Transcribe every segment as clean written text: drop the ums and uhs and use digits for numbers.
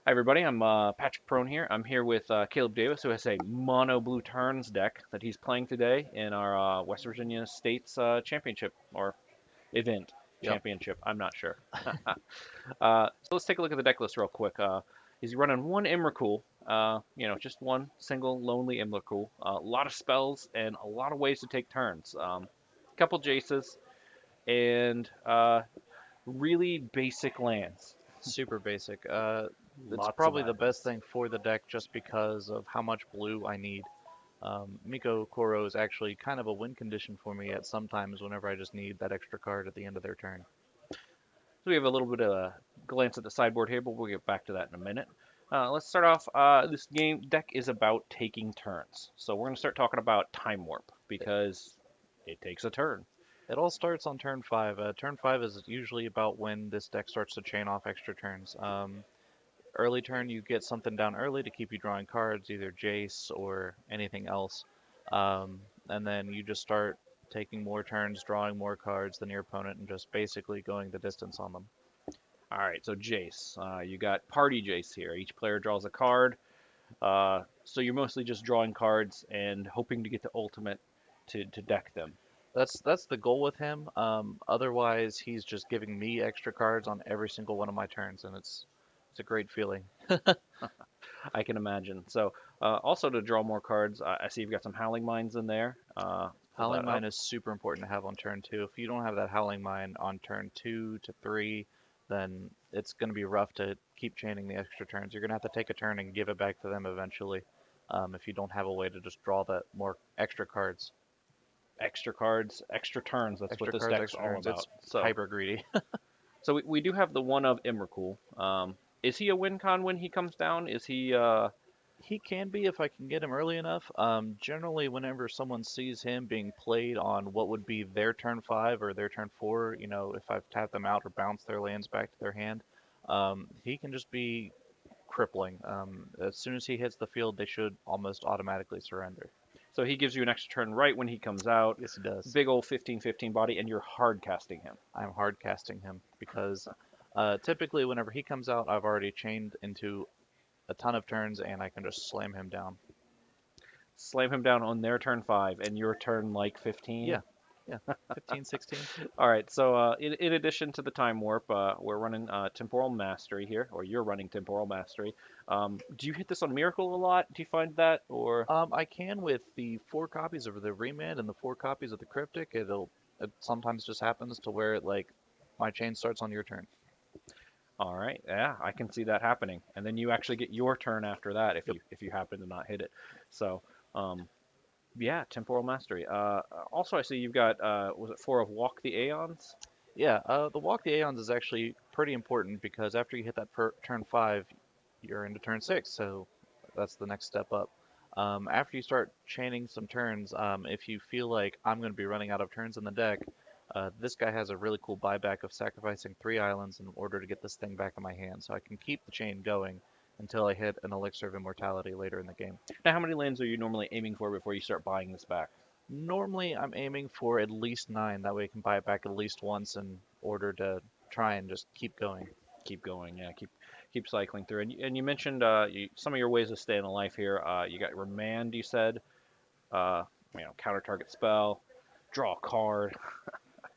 Hi everybody, I'm Patrick Prone here. I'm here with Caleb Davis, who has a mono blue turns deck that he's playing today in our West Virginia States Championship or event Yep. championship. I'm not sure. So let's take a look at the deck list real quick. He's running one Imracool, just one single lonely Imracool. A lot of spells and a lot of ways to take turns. Couple Jaces and really basic lands. Super basic. It's Lots of probably the best islands. thing for the deck just because of how much blue I need. Miko Koro is actually kind of a win condition for me at some times whenever I just need that extra card at the end of their turn. So we have a little bit of a glance at the sideboard here, but we'll get back to that in a minute. Let's start off. This game deck is about taking turns. So we're going to start talking about Time Warp It, because it takes a turn. it all starts on turn 5. Turn 5 is usually about when this deck starts to chain off extra turns. Early turn, you get something down early to keep you drawing cards, either Jace or anything else. And then you just start taking more turns, drawing more cards than your opponent, and just basically going the distance on them. All right, so Jace. You got Party Jace here. Each player draws a card. So you're mostly just drawing cards and hoping to get the ultimate to deck them. That's the goal with him. Otherwise, he's just giving me extra cards on every single one of my turns, and it's a great feeling. I can imagine. So also to draw more cards, I see you've got some Howling Mines in there. Pull Howling that Mine up. is super important to have on turn 2. If you don't have that Howling Mine on turn 2 to 3, then it's going to be rough to keep chaining the extra turns. You're going to have to take a turn and give it back to them eventually, if you don't have a way to just draw that more extra cards. Extra cards, extra turns. That's what Extra this cards, deck's extra all turns. about. It's So, hyper greedy. so we do have the one of Imracool. Is he a win con when he comes down? Is he? He can be if I can get him early enough. Generally, whenever someone sees him being played on what would be their turn 5 or their turn 4, if I've tapped them out or bounced their lands back to their hand, he can just be crippling. As soon as he hits the field, they should almost automatically surrender. So he gives you an extra turn right when he comes out. Yes, he does. Big old 15/15 body, and you're hard casting him. I'm hard casting him because typically, whenever he comes out, I've already chained into a ton of turns and I can just slam him down. Slam him down on their turn 5, and your turn like 15. Yeah, yeah. 15, 16. All right. So in addition to the time warp, we're running temporal mastery here, or you're running temporal mastery. Do you hit this on miracle a lot? Do you find that, or? I can with the 4 copies of the Remand and the 4 copies of the Cryptic. It sometimes just happens to where like my chain starts on your turn. All right, yeah, I can see that happening, and then you actually get your turn after that if Yep. you happen to not hit it. So, um, yeah, temporal mastery. Also, I see you've got was it four of walk the aeons? Yeah. The Walk the Aeons is actually pretty important because after you hit that turn 5, you're into turn 6. So that's the next step up. After you start chaining some turns, if you feel like I'm going to be running out of turns in the deck, this guy has a really cool buyback of sacrificing 3 islands in order to get this thing back in my hand, so I can keep the chain going until I hit an Elixir of Immortality later in the game. Now, how many lands are you normally aiming for before you start buying this back? Normally, I'm aiming for at least 9, that way I can buy it back at least once in order to try and just keep going. Keep going, yeah, keep cycling through. And you mentioned some of your ways of staying alive here. You got remand, you said. Uh, counter target spell, draw a card.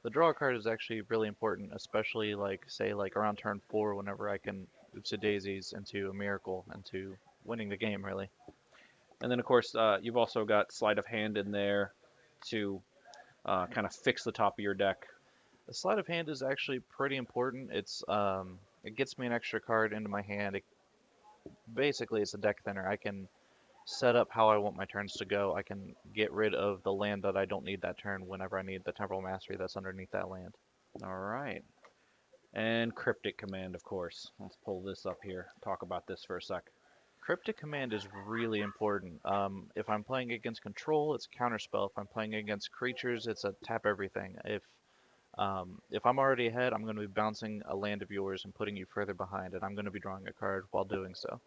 The draw card is actually really important, especially like say like around turn 4 whenever I can oops a daisies into a miracle into winning the game really. And then, of course, you've also got sleight of hand in there to kind of fix the top of your deck. The sleight of hand is actually pretty important. It gets me an extra card into my hand. Basically it's a deck thinner. I can set up how I want my turns to go. I can get rid of the land that I don't need that turn whenever I need the temporal mastery that's underneath that land. All right. And cryptic command, of course. Let's pull this up here. Talk about this for a sec. Cryptic command is really important. If I'm playing against control, it's counterspell. If I'm playing against creatures, it's a tap everything. If I'm already ahead, I'm going to be bouncing a land of yours and putting you further behind, and I'm going to be drawing a card while doing so.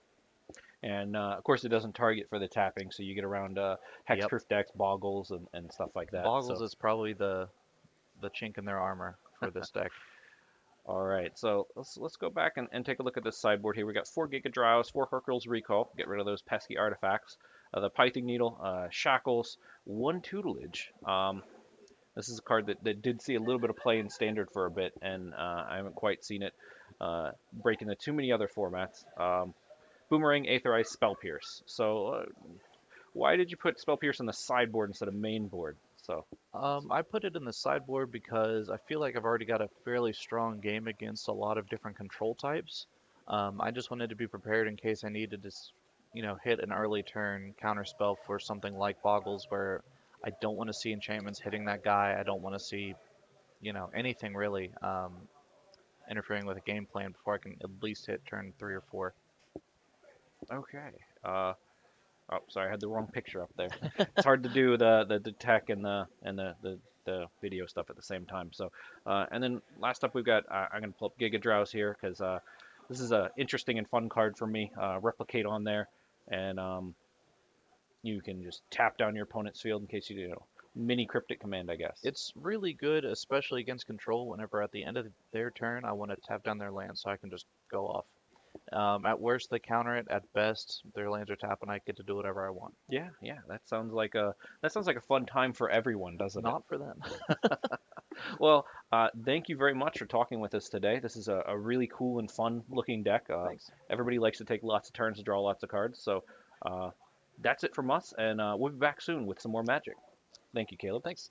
And of course, it doesn't target for the tapping, so you get around Yep. hexproof decks, boggles, and stuff like that. Boggles So is probably the chink in their armor for this deck. All right, so let's go back and take a look at this sideboard here. We got 4 Giga Drives, 4 Hercules Recall, get rid of those pesky artifacts. The Pithing Needle, Shackles, 1 Tutelage. This is a card that did see a little bit of play in Standard for a bit, and I haven't quite seen it break into too many other formats. Boomerang, Aether Ice, Spell Pierce. So why did you put Spell Pierce on the sideboard instead of main board? So I put it in the sideboard because I feel like I've already got a fairly strong game against a lot of different control types. I just wanted to be prepared in case I needed to, hit an early turn counter spell for something like Boggles, where I don't want to see enchantments hitting that guy. I don't want to see, anything really interfering with a game plan before I can at least hit turn 3 or 4. okay. Oh, sorry, I had the wrong picture up there. It's hard to do the tech and the video stuff at the same time. So, and then last up we've got I'm gonna pull up Giga Drowse here because this is a interesting and fun card for me. Replicate on there, and you can just tap down your opponent's field in case you know mini cryptic command, I guess. It's really good, especially against control. Whenever at the end of their turn, I want to tap down their land so I can just go off. At worst, they counter it. At best, their lands are tapped, and I get to do whatever I want. Yeah, yeah, that sounds like a fun time for everyone, doesn't it? Not for them. Well, thank you very much for talking with us today. This is a really cool and fun looking deck. Thanks. Everybody likes to take lots of turns to draw lots of cards. So uh, that's it from us, and we'll be back soon with some more magic. Thank you, Caleb. Thanks.